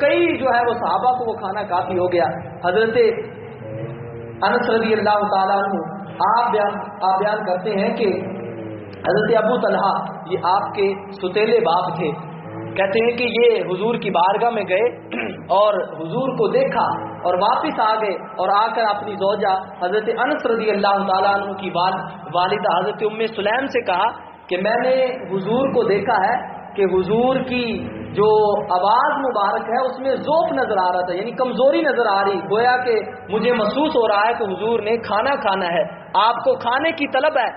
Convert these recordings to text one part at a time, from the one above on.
کئی جو ہے وہ صحابہ کو وہ کھانا کافی ہو گیا۔ حضرت انس رضی اللہ تعالیٰ عنہ آپ بیان کرتے ہیں کہ حضرت ابو طلحہ یہ آپ کے ستیلے باپ تھے، کہتے ہیں کہ یہ حضور کی بارگاہ میں گئے اور حضور کو دیکھا اور واپس آ گئے، اور آ کر اپنی زوجہ حضرت انس رضی اللہ تعالیٰ عنہ کی والدہ حضرت ام سلیم سے کہا کہ میں نے حضور کو دیکھا ہے کہ حضور کی جو آواز مبارک ہے اس میں ذوق نظر آ رہا تھا، یعنی کمزوری نظر آ رہی، گویا کہ مجھے محسوس ہو رہا ہے کہ حضور نے کھانا کھانا ہے، آپ کو کھانے کی طلب ہے۔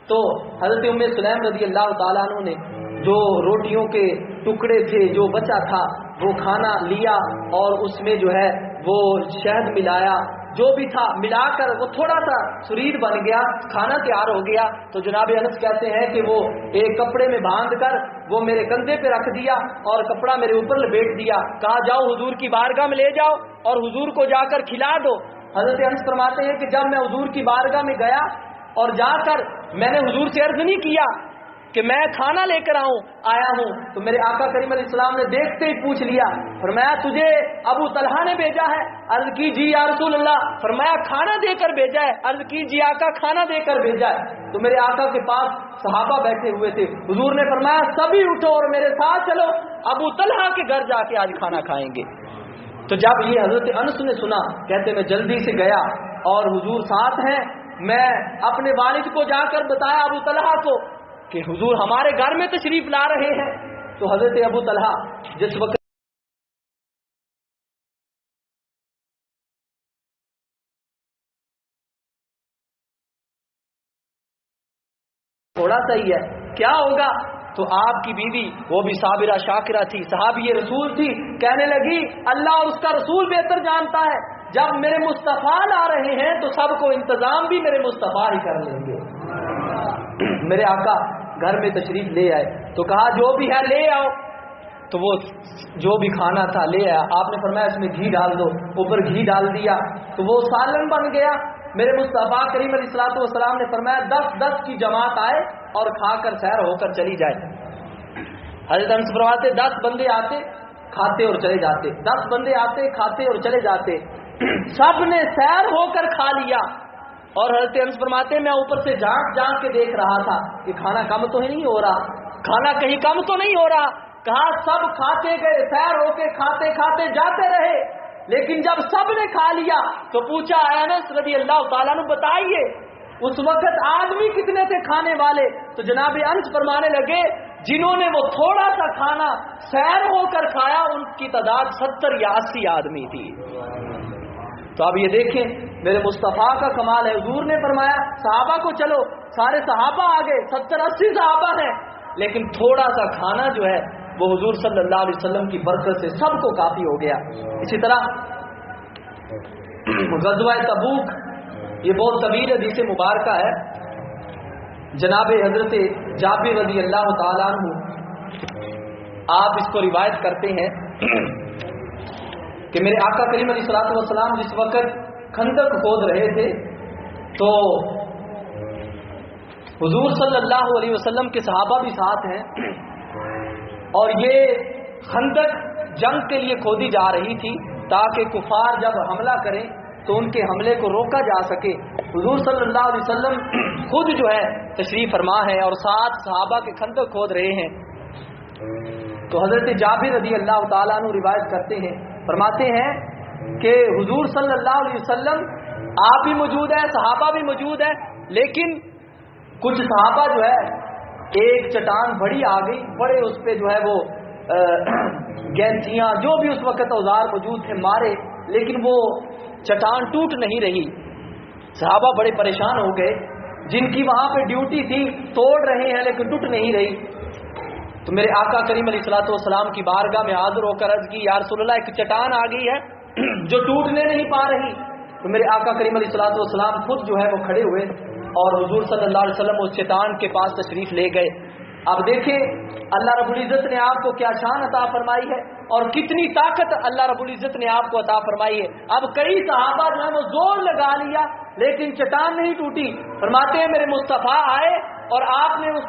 تو حضرت ام سلیم رضی اللہ تعالیٰ عنہ نے جو روٹیوں کے ٹکڑے تھے، جو بچا تھا، وہ کھانا لیا اور اس میں جو ہے وہ شہد ملایا، جو بھی تھا ملا کر وہ تھوڑا سا سرید بن گیا، کھانا تیار ہو گیا۔ تو جناب انس کہتے ہیں کہ وہ ایک کپڑے میں باندھ کر وہ میرے کندھے پہ رکھ دیا اور کپڑا میرے اوپر لپیٹ دیا، کہا جاؤ حضور کی بارگاہ میں لے جاؤ اور حضور کو جا کر کھلا دو۔ حضرت انس فرماتے ہیں کہ جب میں حضور کی بارگاہ میں گیا اور جا کر میں نے حضور سے عرض نہیں کیا کہ میں کھانا لے کر آیا ہوں، تو میرے آقا کریم علیہ السلام نے دیکھتے ہی پوچھ لیا، فرمایا تجھے ابو طلحہ نے بھیجا ہے؟ عرض کی جی یا رسول اللہ۔ فرمایا کھانا دے کر بھیجا ہے؟ عرض کی جی آقا کھانا دے کر بھیجا ہے۔ تو میرے آقا کے پاس صحابہ بیٹھے ہوئے تھے، حضور نے فرمایا سبھی اٹھو اور میرے ساتھ چلو، ابو طلحہ کے گھر جا کے آج کھانا کھائیں گے۔ تو جب یہ حضرت انس نے سنا، کہتے میں جلدی سے گیا اور حضور ساتھ ہیں، میں اپنے والد کو جا کر بتایا ابو طلحہ کو کہ حضور ہمارے گھر میں تشریف لا رہے ہیں۔ تو حضرت ابو طلحہ جس وقت تھوڑا سا ہی ہے کیا ہوگا، تو آپ کی بیوی وہ بھی صابرہ شاکرہ تھی، صحابی رسول تھی، کہنے لگی اللہ اور اس کا رسول بہتر جانتا ہے، جب میرے مصطفیٰ لا رہے ہیں تو سب کو انتظام بھی میرے مصطفیٰ ہی کر لیں گے۔ میرے آقا گھر میں تشریف لے آئے تو کہا جو بھی ہے لے آؤ، تو وہ جو بھی کھانا تھا لے آیا۔ آپ نے فرمایا اس میں گھی ڈال دو، اوپر گھی ڈال دیا تو وہ سالن بن گیا۔ میرے مصطفیٰ کریم علیہ الصلوۃ والسلام نے فرمایا 10 کی جماعت آئے اور کھا کر سیر ہو کر چلی جائے۔ حضرت انس فرماتے 10 بندے آتے کھاتے اور چلے جاتے، 10 بندے آتے کھاتے اور چلے جاتے، سب نے سیر ہو کر کھا لیا۔ اور حضرت انس فرماتے میں اوپر سے جھانک کے دیکھ رہا تھا کہ کھانا کم تو ہی نہیں ہو رہا، کھانا کہیں کم تو نہیں ہو رہا۔ کہا سب کھاتے گئے، سیر ہو کے کھاتے کھاتے جاتے رہے، لیکن جب سب نے کھا لیا تو پوچھا انس رضی اللہ تعالیٰ عنہ بتائیے اس وقت آدمی کتنے تھے کھانے والے؟ تو جناب انس فرمانے لگے جنہوں نے وہ تھوڑا سا کھانا سیر ہو کر کھایا ان کی تعداد 70 یا 80 آدمی تھی۔ تو اب یہ دیکھیں میرے مصطفیٰ کا کمال ہے، حضور نے فرمایا صحابہ کو چلو، سارے صحابہ آ گئے، 70-80 صحابہ ہیں، لیکن تھوڑا سا کھانا جو ہے وہ حضور صلی اللہ علیہ وسلم کی برکت سے سب کو کافی ہو گیا۔ اسی طرح غزوہ تبوک یہ بہت طویل حدیث مبارکہ ہے، جناب حضرت جابر رضی اللہ تعالیٰ عنہ آپ اس کو روایت کرتے ہیں کہ میرے آقا کریم علیہ الصلوۃ والسلام جس وقت خندق کھود رہے تھے تو حضور صلی اللہ علیہ وسلم کے صحابہ بھی ساتھ ہیں، اور یہ خندق جنگ کے لیے کھودی جا رہی تھی تاکہ کفار جب حملہ کریں تو ان کے حملے کو روکا جا سکے۔ حضور صلی اللہ علیہ وسلم خود جو ہے تشریف فرما ہے اور ساتھ صحابہ کے خندق کھود رہے ہیں۔ تو حضرت جابر رضی اللہ تعالیٰ عنہ روایت کرتے ہیں، فرماتے ہیں کہ حضور صلی اللہ علیہ وسلم آپ بھی موجود ہیں، صحابہ بھی موجود ہیں، لیکن کچھ صحابہ جو ہے ایک چٹان بڑی آ گئی، بڑے اس پہ جو ہے وہ گینتیاں جو بھی اس وقت اوزار موجود تھے مارے، لیکن وہ چٹان ٹوٹ نہیں رہی۔ صحابہ بڑے پریشان ہو گئے، جن کی وہاں پہ ڈیوٹی تھی توڑ رہے ہیں لیکن ٹوٹ نہیں رہی۔ تو میرے آقا کریم علیہ الصلوۃ والسلام کی بارگاہ میں حاضر ہو کر عرض کی یا رسول اللہ ایک چٹان آ گئی ہے جو ٹوٹنے نہیں پا رہی۔ تو میرے آقا کریم علیہ الصلوۃ والسلام خود جو ہے وہ کھڑے ہوئے اور حضور صلی اللہ علیہ وسلم اس چٹان کے پاس تشریف لے گئے۔ اب دیکھیں اللہ رب العزت نے آپ کو کیا شان عطا فرمائی ہے اور کتنی طاقت اللہ رب العزت نے آپ کو عطا فرمائی ہے۔ اب کئی صحابہ جو ہیں وہ زور لگا لیا لیکن چٹان نہیں ٹوٹی۔ فرماتے ہیں میرے مصطفیٰ آئے اور آپ نے اس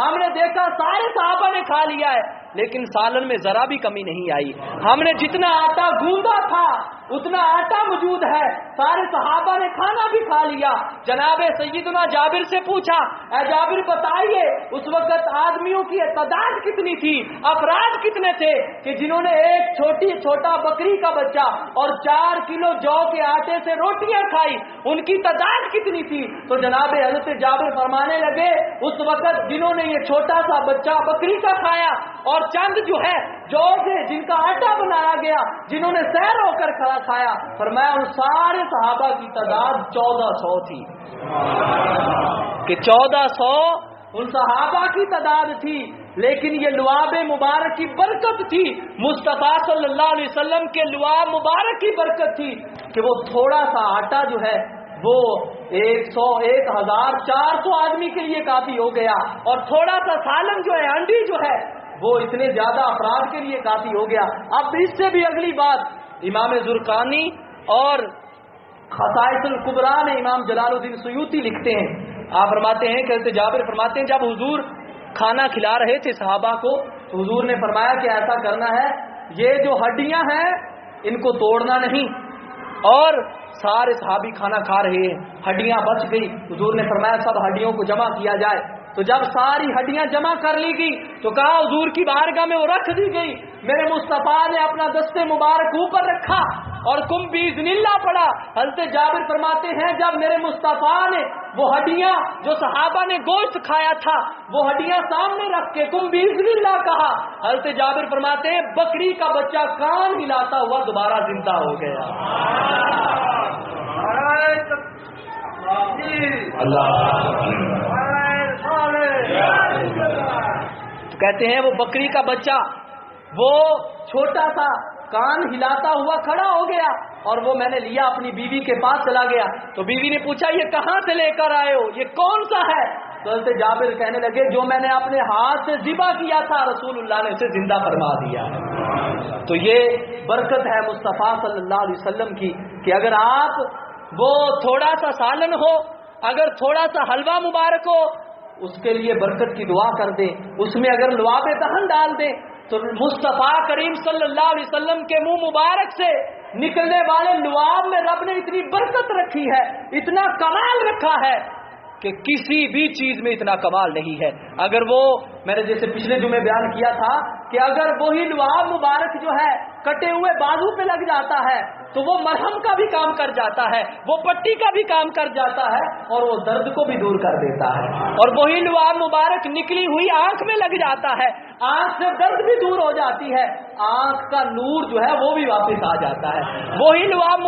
ہم نے دیکھا سارے صحابہ نے کھا لیا ہے لیکن سالن میں ذرا بھی کمی نہیں آئی. ہم نے جتنا آٹا گوندا تھا اتنا آٹا موجود ہے, سارے صحابہ نے کھانا بھی کھا لیا. جناب سیدنا جابر سے پوچھا, اے جابر بتائیے اس وقت آدمیوں کی تعداد کتنی تھی, افراد کتنے تھے کہ جنہوں نے ایک چھوٹا بکری کا بچہ اور 4 کلو جو کے آٹے سے روٹیاں کھائی, ان کی تعداد کتنی تھی؟ تو جناب حضرت جابر فرمانے لگے اس وقت جنہوں نے یہ چھوٹا سا بچہ بکری کا کھایا اور چند جو ہے جو سے جن کا آٹا بنایا گیا جنہوں نے سیر ہو کر کھایا, فرمایا ان سارے صحابہ کی تعداد 1400 تھی کہ 1400 ان صحابہ کی تعداد تھی. لیکن یہ لعاب مبارک کی برکت تھی, مصطفیٰ صلی اللہ علیہ وسلم کے لعاب مبارک کی برکت تھی کہ وہ تھوڑا سا آٹا جو ہے وہ 1400 آدمی کے لیے کافی ہو گیا, اور تھوڑا سا سالن جو ہے انڈی جو ہے وہ اتنے زیادہ افراد کے لیے کافی ہو گیا. اب اس سے بھی اگلی بات امام زرقانی اور خصائص الکبریٰ میں امام جلال الدین سیوطی لکھتے ہیں. آپ فرماتے ہیں کہ حضرت جابر فرماتے ہیں جب حضور کھانا کھلا رہے تھے صحابہ کو تو حضور نے فرمایا کہ ایسا کرنا ہے, یہ جو ہڈیاں ہیں ان کو توڑنا نہیں, اور سارے صحابی کھانا کھا رہے ہیں, ہڈیاں بچ گئی, حضور نے فرمایا سب ہڈیوں کو جمع کیا جائے. تو جب ساری ہڈیاں جمع کر لی گئی تو کہا حضور کی بارگاہ میں وہ رکھ دی گئی. میرے مصطفیٰ نے اپنا دستے مبارک اوپر رکھا اور کم باذن اللہ پڑا. حضرت جابر فرماتے ہیں جب میرے مصطفیٰ نے وہ ہڈیاں جو صحابہ نے گوشت کھایا تھا وہ ہڈیاں سامنے رکھ کے کم باذن اللہ کہا, حضرت جابر فرماتے ہیں بکری کا بچہ کان ہلاتا ہوا دوبارہ زندہ ہو گیا. تو کہتے ہیں وہ بکری کا بچہ وہ چھوٹا سا کان ہلاتا ہوا کھڑا ہو گیا, اور وہ میں نے لیا اپنی بیوی کے پاس چلا گیا. تو بیوی نے پوچھا یہ کہاں سے لے کر آئے ہو, یہ کون سا ہے؟ تو حضرت جابر کہنے لگے جو میں نے اپنے ہاتھ سے ذبح کیا تھا رسول اللہ نے اسے زندہ فرما دیا. تو یہ برکت ہے مصطفیٰ صلی اللہ علیہ وسلم کی کہ اگر آپ وہ تھوڑا سا سالن ہو, اگر تھوڑا سا حلوہ مبارک ہو, اس کے لیے برکت کی دعا کر دیں, اس میں اگر لعاب دہن ڈال دیں تو مصطفیٰ کریم صلی اللہ علیہ وسلم کے منہ مبارک سے نکلنے والے لعاب میں رب نے اتنی برکت رکھی ہے, اتنا کمال رکھا ہے کہ کسی بھی چیز میں اتنا کمال نہیں ہے. اگر وہ میں نے جیسے پچھلے جمعے بیان کیا تھا کہ اگر وہی لعاب مبارک جو ہے کٹے ہوئے بازو پہ لگ جاتا ہے تو وہ مرہم کا بھی کام کر جاتا ہے, وہ پٹی کا بھی کام کر جاتا ہے, اور وہ درد کو بھی دور کر دیتا ہے. اور وہی لعاب مبارک نکلی ہوئی آنکھ میں لگ جاتا ہے, آنکھ سے درد بھی دور ہو جاتی ہے, آنکھ کا نور جو ہے وہ بھی واپس آ جاتا ہے. وہی لعاب